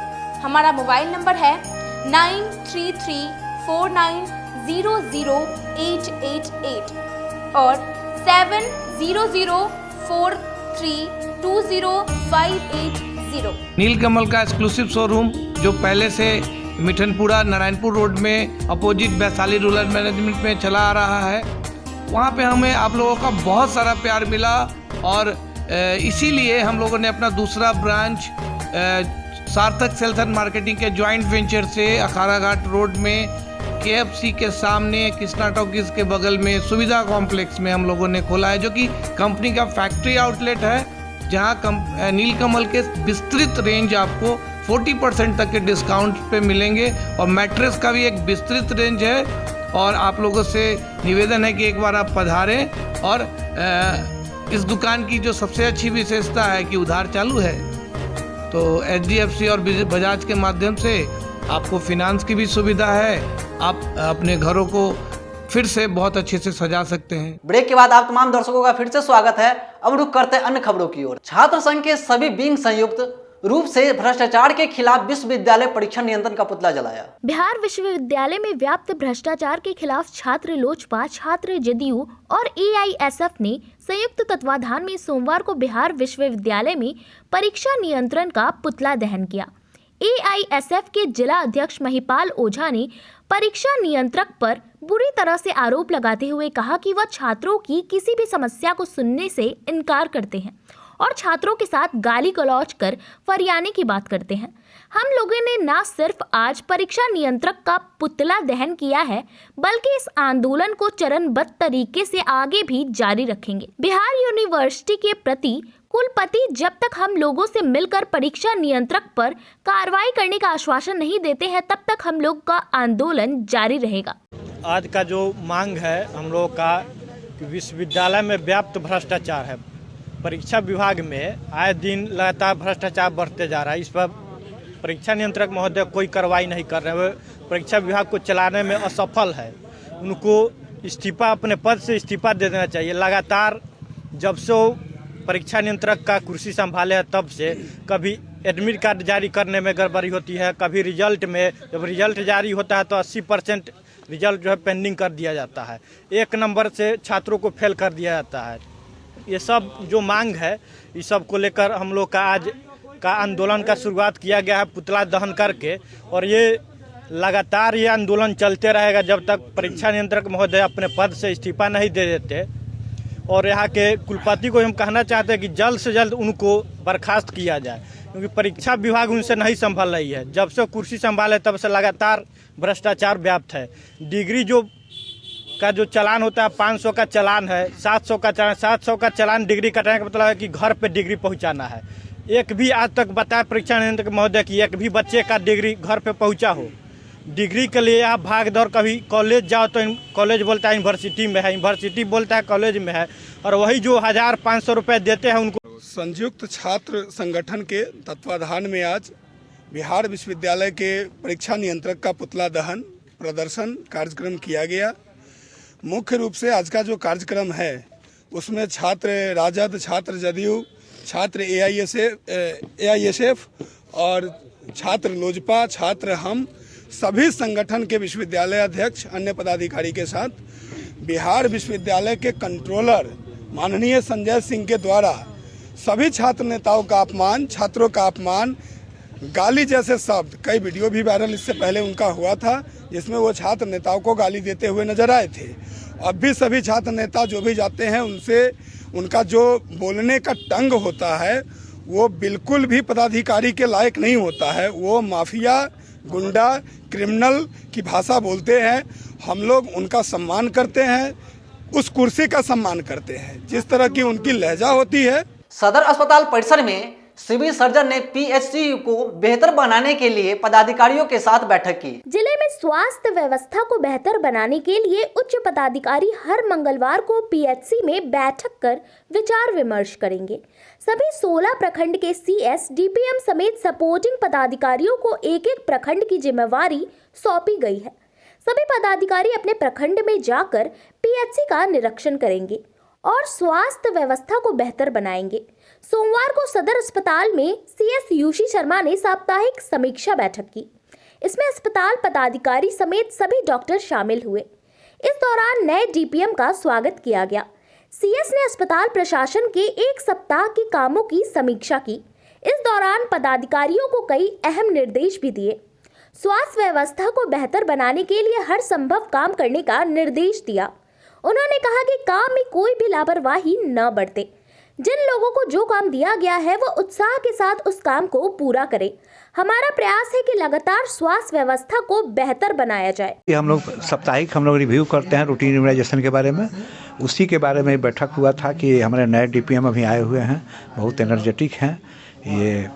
हमारा मोबाइल नंबर है 9334900888 और 7004320580। नीलकमल का एक्सक्लूसिव शोरूम जो पहले से मिठनपुरा नारायणपुर रोड में अपोजिट वैशाली रूरल मैनेजमेंट में चला आ रहा है, वहाँ पे हमें आप लोगों का बहुत सारा प्यार मिला और इसीलिए हम लोगों ने अपना दूसरा ब्रांच सार्थक सेल्स एंड मार्केटिंग के जॉइंट वेंचर से अखाड़ा घाट रोड में KFC के सामने कृष्णा टॉकीज के बगल में सुविधा कॉम्प्लेक्स में हम लोगों ने खोला है, जो कि कंपनी का फैक्ट्री आउटलेट है, जहां नीलकमल के विस्तृत रेंज आपको 40% तक के डिस्काउंट पे मिलेंगे और मैट्रेस का भी एक विस्तृत रेंज है। और आप लोगों से निवेदन है कि एक बार आप पधारें और इस दुकान की जो सबसे अच्छी विशेषता है कि उधार चालू है, तो HDFC और बजाज के माध्यम से आपको फिनांस की भी सुविधा है। आप अपने घरों को फिर से बहुत अच्छे से सजा सकते हैं। ब्रेक के बाद आप तमाम दर्शकों का फिर से स्वागत है। अब रुख करते हैं अन्य खबरों की ओर। छात्र संघ के सभी विंग संयुक्त रूप से भ्रष्टाचार के खिलाफ विश्वविद्यालय परीक्षा नियंत्रण का पुतला जलाया। बिहार विश्वविद्यालय में व्याप्त भ्रष्टाचार के खिलाफ छात्र लोजपा, छात्र जदयू और AISF ने संयुक्त तत्वाधान में सोमवार को बिहार विश्वविद्यालय में परीक्षा नियंत्रण का पुतला दहन किया। AISF के जिला अध्यक्ष महिपाल ओझा ने परीक्षा नियंत्रक पर बुरी तरह से आरोप लगाते हुए कहा कि वह छात्रों की किसी भी समस्या को सुनने से इनकार करते हैं और छात्रों के साथ गाली गलौज कर फरियाने की बात करते हैं। हम लोगों ने न सिर्फ आज परीक्षा नियंत्रक का पुतला दहन किया है, बल्कि इस आंदोलन को चरणबद्ध तरीके से आगे भी जारी रखेंगे। बिहार यूनिवर्सिटी के प्रति कुलपति जब तक हम लोगों से मिलकर परीक्षा नियंत्रक पर कार्रवाई करने का आश्वासन नहीं देते हैं, तब तक हम लोग का आंदोलन जारी रहेगा। आज का जो मांग है हम लोग का, विश्वविद्यालय में व्याप्त भ्रष्टाचार है। परीक्षा विभाग में आए दिन लगातार भ्रष्टाचार बढ़ते जा रहा है। इस पर परीक्षा नियंत्रक महोदय कोई कार्रवाई नहीं कर रहे हैं। परीक्षा विभाग को चलाने में असफल है। उनको इस्तीफा, अपने पद से इस्तीफा दे देना चाहिए। लगातार जब से परीक्षा नियंत्रक का कुर्सी संभाले है, तब से कभी एडमिट कार्ड जारी करने में गड़बड़ी होती है, कभी रिजल्ट में, जब रिजल्ट जारी होता है तो 80% रिजल्ट जो है पेंडिंग कर दिया जाता है। 1 नंबर से छात्रों को फेल कर दिया जाता है। ये सब जो मांग है, इस सब को लेकर हम लोग का आज का आंदोलन का शुरुआत किया गया है पुतला दहन करके, और ये लगातार ये आंदोलन चलते रहेगा जब तक परीक्षा नियंत्रक महोदय अपने पद से इस्तीफा नहीं दे देते। और यहाँ के कुलपति को हम कहना चाहते हैं कि जल्द से जल्द उनको बर्खास्त किया जाए, क्योंकि परीक्षा विभाग उनसे नहीं संभल रही है। जब से कुर्सी संभाले तब से लगातार भ्रष्टाचार व्याप्त है। डिग्री का जो चालान होता है 500 का चालान है, 700 का चालान, 700 का चालान डिग्री कटाने का मतलब है कि घर पे डिग्री पहुंचाना है। एक भी आज तक बताया परीक्षा नियंत्रक महोदय की एक भी बच्चे का डिग्री घर पे पहुंचा हो। डिग्री के लिए आप भाग दौड़, कभी कॉलेज जाओ तो कॉलेज बोलता है यूनिवर्सिटी में है, यूनिवर्सिटी बोलता है कॉलेज में है, और वही जो 1500 रुपये देते हैं उनको। संयुक्त छात्र संगठन के तत्वाधान में आज बिहार विश्वविद्यालय के परीक्षा नियंत्रक का पुतला दहन प्रदर्शन कार्यक्रम किया गया। मुख्य रूप से आज का जो कार्यक्रम है उसमें छात्र राजद, छात्र जदयू, छात्र एआईएसएफ और छात्र लोजपा, छात्र हम सभी संगठन के विश्वविद्यालय अध्यक्ष अन्य पदाधिकारी के साथ बिहार विश्वविद्यालय के कंट्रोलर माननीय संजय सिंह के द्वारा सभी छात्र नेताओं का अपमान, छात्रों का अपमान, गाली जैसे शब्द, कई वीडियो भी वायरल इससे पहले उनका हुआ था जिसमें वो छात्र नेताओं को गाली देते हुए नजर आए थे। अब भी सभी छात्र नेता जो भी जाते हैं उनसे उनका जो बोलने का ढंग होता है वो बिल्कुल भी पदाधिकारी के लायक नहीं होता है। वो माफिया, गुंडा, क्रिमिनल की भाषा बोलते हैं। हम लोग उनका सम्मान करते हैं, उस कुर्सी का सम्मान करते हैं जिस तरह की उनकी लहजा होती है। सदर अस्पताल परिसर में सिविल सर्जन ने पीएचसी को बेहतर बनाने के लिए पदाधिकारियों के साथ बैठक की। जिले में स्वास्थ्य व्यवस्था को बेहतर बनाने के लिए उच्च पदाधिकारी हर मंगलवार को पीएचसी में बैठक कर विचार विमर्श करेंगे। सभी 16 प्रखंड के सीएस, डीपीएम समेत सपोर्टिंग पदाधिकारियों को एक एक प्रखंड की जिम्मेवारी सौंपी गई है। सभी पदाधिकारी अपने प्रखंड में जाकर पीएचसी का निरीक्षण करेंगे और स्वास्थ्य व्यवस्था को बेहतर बनाएंगे। सोमवार को सदर अस्पताल में सीएस यूशी शर्मा ने साप्ताहिक समीक्षा बैठक की। इसमें अस्पताल पदाधिकारी समेत सभी डॉक्टर शामिल हुए। इस दौरान नए डीपीएम का स्वागत किया गया। सीएस ने अस्पताल प्रशासन के एक सप्ताह के कामों की समीक्षा की। इस दौरान पदाधिकारियों को कई अहम निर्देश भी दिए। स्वास्थ्य व्यवस्था को बेहतर बनाने के लिए हर संभव काम करने का निर्देश दिया। उन्होंने कहा कि काम में कोई भी लापरवाही न बरते। जिन लोगों को जो काम दिया गया है वो उत्साह के साथ उस काम को पूरा करें। हमारा प्रयास है कि लगातार स्वास्थ्य व्यवस्था को बेहतर बनाया जाए। हम लोग साप्ताहिक रिव्यू करते हैं रूटीन इम्यूनाइजेशन के बारे में। उसी के बारे में बैठक हुआ था कि हमारे नए डीपीएम अभी आए हुए हैं, बहुत एनर्जेटिक हैं, ये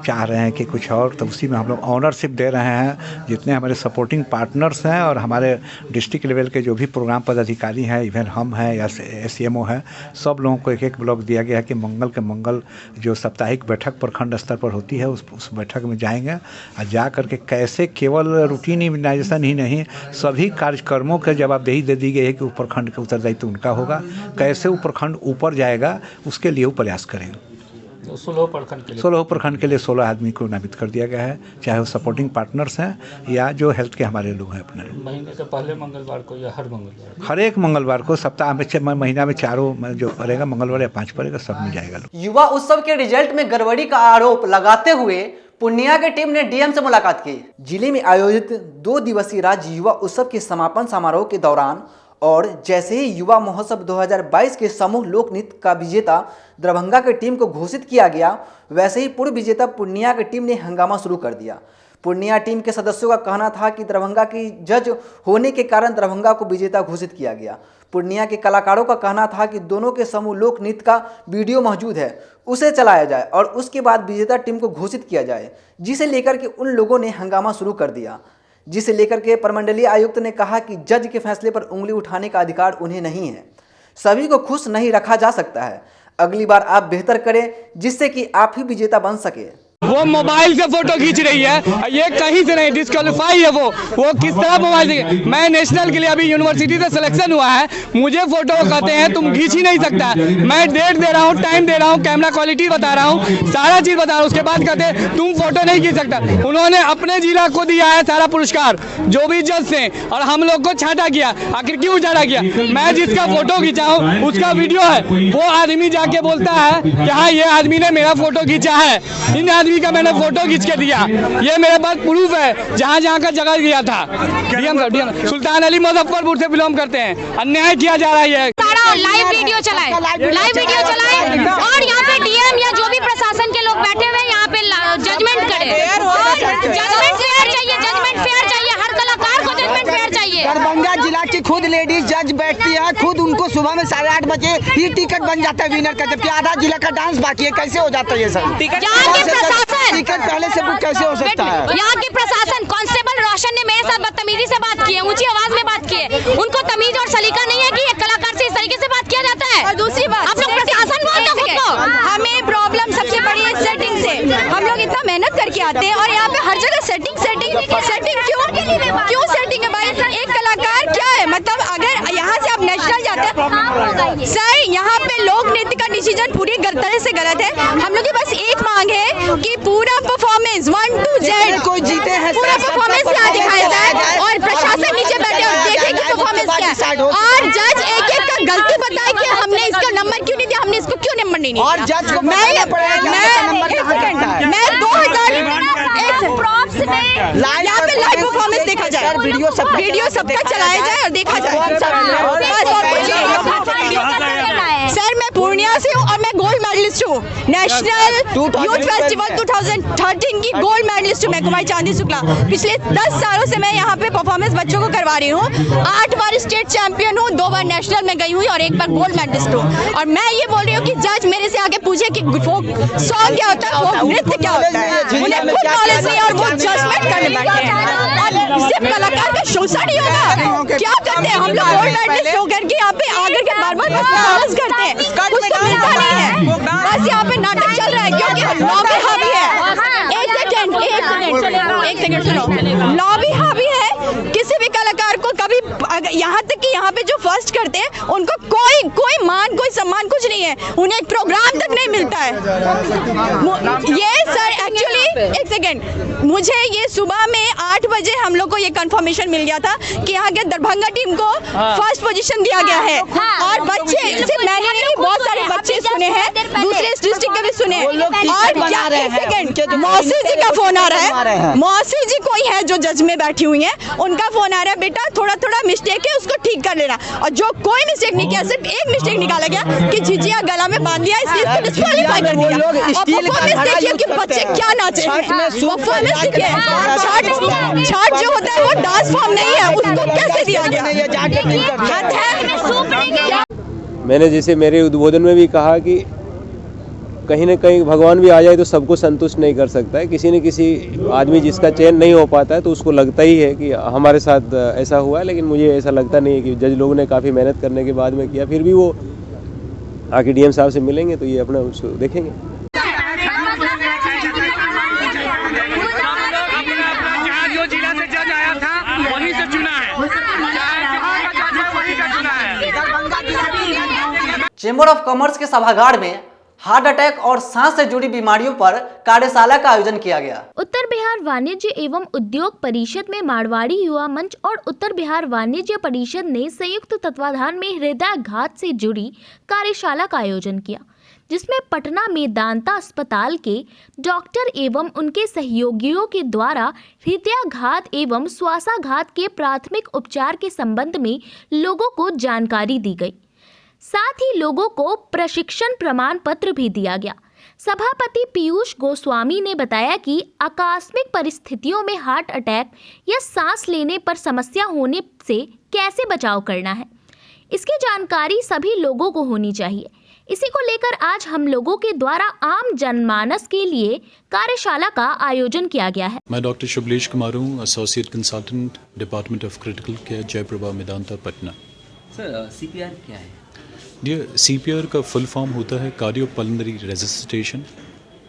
चाह रहे हैं कि कुछ और, तो उसी में हम लोग ऑनरशिप दे रहे हैं। जितने हमारे सपोर्टिंग पार्टनर्स हैं और हमारे डिस्ट्रिक्ट लेवल के जो भी प्रोग्राम पदाधिकारी हैं, इवन हम हैं या एसएमओ हैं, सब लोगों को एक एक ब्लॉक दिया गया है कि मंगल के मंगल जो साप्ताहिक बैठक प्रखंड स्तर पर होती है उस बैठक में जाएंगे और जा करके कैसे केवल रूटीन इम्यूनाइजेशन ही नहीं, सभी कार्यक्रमों के जवाबदेही दे दी गई है कि प्रखंड का उत्तरदायित्व उनका होगा। कैसे वो प्रखंड ऊपर जाएगा उसके लिए वो प्रयास करेंगे। 16 प्रखंड के लिए 16 आदमी को नामित कर दिया गया है, चाहे वो सपोर्टिंग पार्टनर्स हैं या जो हेल्थ के हमारे लोग हैं अपने। महीने के पहले मंगलवार को या हर मंगलवार? हर एक मंगलवार को, सप्ताह में महीना में 4 जो पड़ेगा, मंगलवार या 5 पड़ेगा, सब में जाएगा। युवा उत्सव के रिजल्ट में गड़बड़ी का आरोप लगाते हुए पूर्णिया की टीम ने डीएम से मुलाकात की। जिले में आयोजित 2 दिवसीय राज्य युवा उत्सव के समापन समारोह के दौरान और जैसे ही युवा महोत्सव 2022 के समूह लोक नृत्य का विजेता दरभंगा की टीम को घोषित किया गया, वैसे ही पूर्व विजेता पूर्णिया की टीम ने हंगामा शुरू कर दिया। पूर्णिया टीम के सदस्यों का कहना था कि दरभंगा की जज होने के कारण दरभंगा को विजेता घोषित किया गया। पूर्णिया के कलाकारों का कहना था कि दोनों के समूह लोक नृत्य का वीडियो मौजूद है, उसे चलाया जाए और उसके बाद विजेता टीम को घोषित किया जाए, जिसे लेकर के उन लोगों ने हंगामा शुरू कर दिया। जिसे लेकर के प्रमंडलीय आयुक्त ने कहा कि जज के फैसले पर उंगली उठाने का अधिकार उन्हें नहीं है। सभी को खुश नहीं रखा जा सकता है। अगली बार आप बेहतर करें जिससे कि आप ही विजेता बन सके। वो मोबाइल से फोटो खींच रही है, ये कहीं से नहीं, डिस्क्वालीफाई है। वो किस तरह मोबाइल से? मैं नेशनल के लिए अभी यूनिवर्सिटी से सिलेक्शन हुआ है, मुझे फोटो कहते हैं तुम खींच ही नहीं सकता। मैं डेट दे रहा हूँ, टाइम दे रहा हूँ, कैमरा क्वालिटी बता रहा हूँ, सारा चीज बता रहा हूँ, उसके बाद कहते हैं तुम फोटो नहीं खींच सकता। उन्होंने अपने जिला को दिया है सारा पुरस्कार, जो भी जज थे, और हम लोग को छाटा किया। आखिर क्यों छाटा किया? मैं जिसका फोटो खींचा हूँ उसका वीडियो है, वो आदमी जाके बोलता है कि हाँ ये आदमी ने मेरा फोटो खींचा है, इन आदमी का मैंने फोटो खींच के दिया, ये मेरे पास प्रूफ है जहाँ जहाँ का जगह गया था। डीएम सुल्तान अली मुजफ्फरपुर से बिलोंग करते हैं, अन्याय किया जा रहा है। लाइव वीडियो चलाए और यहाँ पे डीएम या जो भी प्रशासन के लोग बैठे हुए यहाँ पे जजमेंट करे। जजमेंट फेयर चाहिए, जजमेंट फेयर चाहिए, हर कलाकार को जजमेंट फेयर चाहिए। दरभंगा जिला की खुद खुद लेडीज जज बैठती है, खुद उनको सुबह में 8:30 बजे ही टिकट बन जाता है विनर का, जबकि आधा जिला का डांस बाकी है। कैसे हो जाता है ये सब? टिकट पहले से बुक कैसे हो सकता है? यहाँ के प्रशासन कांस्टेबल रोशन ने मेरे साथ बदतमीजी से बात की है, ऊंची आवाज में बात की है। उनको तमीज और सलीका नहीं है कि एक कलाकार से इस तरीके से बात किया जाता है। और दूसरी बात, आप लोग प्रशासन बोलते खुद को। हमें प्रॉब्लम सबसे बड़ी है सेटिंग से। हम लोग इतना मेहनत करके आते हैं और यहाँ पे हर जगह सेटिंग क्यों सेटिंग है भाई? एक कलाकार क्या है, मतलब अगर यहाँ से आप नेशनल जाते हैं सर, यहाँ पे लोक नृत्य का डिसीजन पूरी तरह से गलत है। हम लोग की बस एक मांग है कि पूरा परफॉर्मेंस 1 to Z कोई जीते हैं, पूरा परफॉर्मेंस यहाँ दिखाया जाए और प्रशासन नीचे बैठे और देखे कि परफॉर्मेंस क्या है, और जज एक का गलती बताए कि हमने इसका नंबर क्यों नहीं दिया, हमने इसको क्यों नंबर नहीं दिया। और जज को मैं 2001 में यहाँ पे लाइव परफॉर्मेंस देखा जाए, वीडियो सबका चलाया जाए और देखा जाए। सर मैं पूर्णिया से हूँ और मैं गोल्ड मेडलिस्ट हूँ, नेशनल यूथ फेस्टिवल 2013 की गोल्ड मेडलिस्ट हूँ मैं, कुमारी चांदी शुक्ला। पिछले 10 सालों से मैं यहाँ पे परफॉर्मेंस बच्चों को करवा रही हूँ। 8 बार स्टेट चैंपियन हूँ, 2 बार नेशनल में गई हुई और 1 बार गोल्ड मेडलिस्ट हूँ। और मैं ये बोल रही हूँ कि जज मेरे से आगे पूछे कि फोक सॉन्ग क्या होता है, फोक नृत्य क्या होता है, उन्हें खुद नॉलेज नहीं और वो जजमेंट करने बैठे हैं। और सिर्फ कलाकार का शोषण नहीं होगा, क्या करते हैं हम लोग गोल्ड मेडलिस्ट होकर के यहाँ पे आकर के बार-बार परफॉर्मेंस करते हैं, कुछ तो मिलता नहीं है, बस यहाँ पे नाटक चल रहा है क्योंकि लॉबी हावी है। एक सेकंड सुनो, लॉबी हावी है। किसी भी कलाकार को कभी, यहाँ तक कि यहाँ पे जो फर्स्ट करते हैं उनको कोई मान, कोई सम्मान कुछ नहीं है, उन्हें एक प्रोग्राम तक नहीं मिलता है। ये सर एक्चुअली एक सेकंड, मुझे ये सुबह में 8 बजे हम लोग को ये कंफर्मेशन मिल गया था कि यहाँ के दरभंगा टीम को फर्स्ट पोजीशन दिया गया है। और बच्चे, सिर्फ मैंने नहीं, बहुत सारे बच्चे सुने हैं, दूसरे डिस्ट्रिक्ट के भी सुने। और क्या, एक सेकंड, मौसी जी का फोन आ रहा है, मौसी जी कोई है जो जज में बैठी हुई है, उनका फोन आ रहा है, बेटा थोड़ा मिस्टेक है उसको ठीक कर लेना। और जो कोई मिस्टेक नहीं किया, सिर्फ एक मिस्टेक निकाला गया कि झिझिया गला में बांध दिया, इसलिए इसको डिस्क्वालीफाई कर दिया। और परफॉर्मेंस देखिए कि बच्चे क्या नाचे हैं, परफॉर्मेंस देखिए। छठ जो होता है वो डांस फॉर्म नहीं है, उसको कैसे दिया गया? मैंने जैसे मेरे उद्बोधन में भी कहा कि कहीं ना कहीं भगवान भी आ जाए तो सबको संतुष्ट नहीं कर सकता है। किसी न किसी आदमी जिसका चयन नहीं हो पाता है तो उसको लगता ही है कि हमारे साथ ऐसा हुआ है, लेकिन मुझे ऐसा लगता नहीं है कि जज लोगों ने काफ़ी मेहनत करने के बाद में किया, फिर भी वो आके डीएम साहब से मिलेंगे तो ये अपना उसको देखेंगे। चेंबर ऑफ कॉमर्स के सभागार में हार्ट अटैक और सांस से जुड़ी बीमारियों पर कार्यशाला का आयोजन किया गया। उत्तर बिहार वाणिज्य एवं उद्योग परिषद में मारवाड़ी युवा मंच और उत्तर बिहार वाणिज्य परिषद ने संयुक्त तत्वाधान में हृदयाघात से जुड़ी कार्यशाला का आयोजन किया, जिसमें पटना मेदांता अस्पताल के डॉक्टर एवं उनके सहयोगियों के द्वारा हृदयाघात एवं श्वासाघात के प्राथमिक उपचार के संबंध में लोगों को जानकारी दी गई। साथ ही लोगों को प्रशिक्षण प्रमाण पत्र भी दिया गया। सभापति पीयूष गोस्वामी ने बताया कि आकस्मिक परिस्थितियों में हार्ट अटैक या सांस लेने पर समस्या होने से कैसे बचाव करना है, इसकी जानकारी सभी लोगों को होनी चाहिए। इसी को लेकर आज हम लोगों के द्वारा आम जनमानस के लिए कार्यशाला का आयोजन किया गया है। मैं डॉक्टर शुभलेश कुमार हूँ, associate consultant, department of critical care, Jayprabha Medanta, Patna. Sir CPR क्या है? सीपीआर का फुल फॉर्म होता है कार्डियोपल्मोनरी रेसिसिटेशन।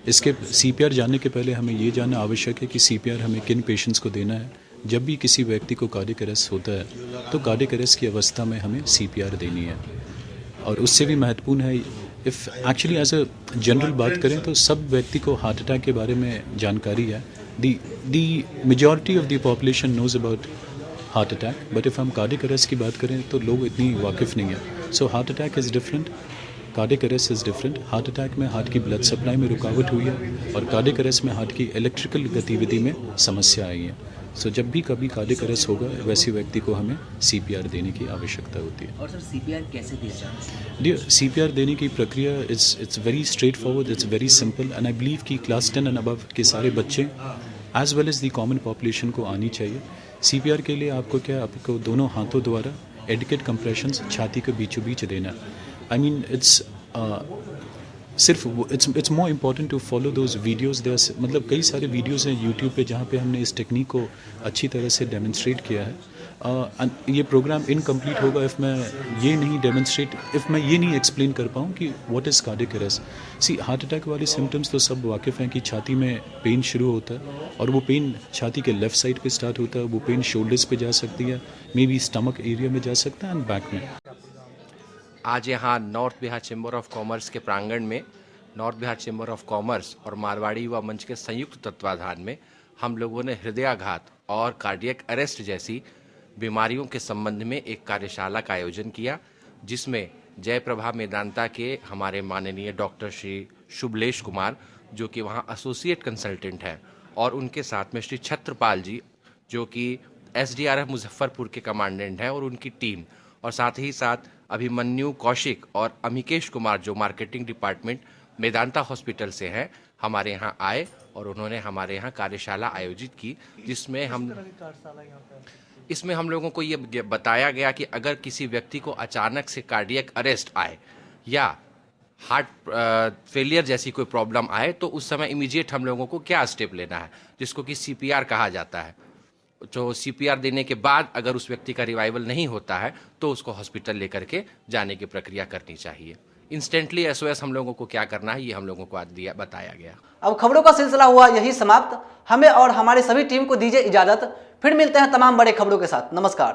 इसके सीपीआर जानने के पहले हमें ये जानना आवश्यक है कि सीपीआर हमें किन पेशेंट्स को देना है। जब भी किसी व्यक्ति को कार्डियक अरेस्ट होता है तो कार्डियक अरेस्ट की अवस्था में हमें सीपीआर देनी है। और उससे भी महत्वपूर्ण है, if actually as a general बात करें तो सब व्यक्ति को हार्ट अटैक के बारे में जानकारी है। The majority of the population knows about heart attack, but if हम कार्डियक अरेस्ट की बात करें तो लोग इतनी वाकिफ़ नहीं है। So heart attack is different, cardiac arrest is different. Heart attack में हार्ट की ब्लड सप्लाई में रुकावट हुई है और कार्डियक अरेस्ट में हार्ट की इलेक्ट्रिकल गतिविधि में समस्या आई है। सो जब भी कभी कार्डियक अरेस्ट होगा वैसे व्यक्ति को हमें सीपीआर देने की आवश्यकता होती है। और सर सीपीआर कैसे दिया जाता है? डियर, सीपीआर देने की प्रक्रिया it's very straight forward, it's very simple and I believe कि क्लास 10 एंड अबव के सारे बच्चे as well as the common population को आनी चाहिए। सीपीआर के लिए आपको दोनों हाथों द्वारा एडिकेट कंप्रेशंस छाती के बीचों बीच देना। I mean it's more important to follow those videos. मतलब कई सारे वीडियोज़ हैं यूट्यूब पे जहाँ पे हमने इस टेक्निक को अच्छी तरह से डेमोन्स्ट्रेट किया है। ये प्रोग्राम इनकम्प्लीट होगा इफ़ मैं ये नहीं एक्सप्लेन कर पाऊँ कि what is cardiac arrest. See heart attack वाले सिम्टम्स तो सब वाकिफ़ हैं कि छाती में पेन शुरू होता है और वो पेन छाती के लेफ़्ट साइड पे स्टार्ट होता है, वो पेन शोल्डर्स पे जा सकती है, मे बी स्टमक एरिया में जा सकता है एंड बैक में। आज यहाँ north Bihar chamber of commerce के प्रांगण में north Bihar chamber of commerce और मारवाड़ी युवा मंच के संयुक्त तत्वाधान में हम लोगों ने हृदयाघात और कार्डियक अरेस्ट जैसी बीमारियों के संबंध में एक कार्यशाला का आयोजन किया, जिसमें जयप्रभा मेदांता के हमारे माननीय डॉक्टर श्री शुभलेश कुमार जो कि वहाँ एसोसिएट कंसल्टेंट हैं, और उनके साथ में श्री छत्रपाल जी जो कि SDRF मुजफ्फरपुर के कमांडेंट हैं और उनकी टीम, और साथ ही साथ अभिमन्यु कौशिक और अमिकेश कुमार जो मार्केटिंग डिपार्टमेंट मेदांता हॉस्पिटल से हैं, हमारे यहाँ आए और उन्होंने हमारे यहाँ कार्यशाला आयोजित की, जिसमें इसमें हम लोगों को ये बताया गया कि अगर किसी व्यक्ति को अचानक से कार्डियक अरेस्ट आए या हार्ट फेलियर जैसी कोई प्रॉब्लम आए तो उस समय इमीडिएट हम लोगों को क्या स्टेप लेना है, जिसको कि CPR कहा जाता है। तो CPR देने के बाद अगर उस व्यक्ति का रिवाइवल नहीं होता है तो उसको हॉस्पिटल लेकर के जाने की प्रक्रिया करनी चाहिए। इंस्टेंटली SOS हम लोगों को क्या करना है ये हम लोगों को आज बताया गया। अब खबरों का सिलसिला हुआ यही समाप्त। हमें और हमारी सभी टीम को दीजिए इजाजत। फिर मिलते हैं तमाम बड़े खबरों के साथ। नमस्कार।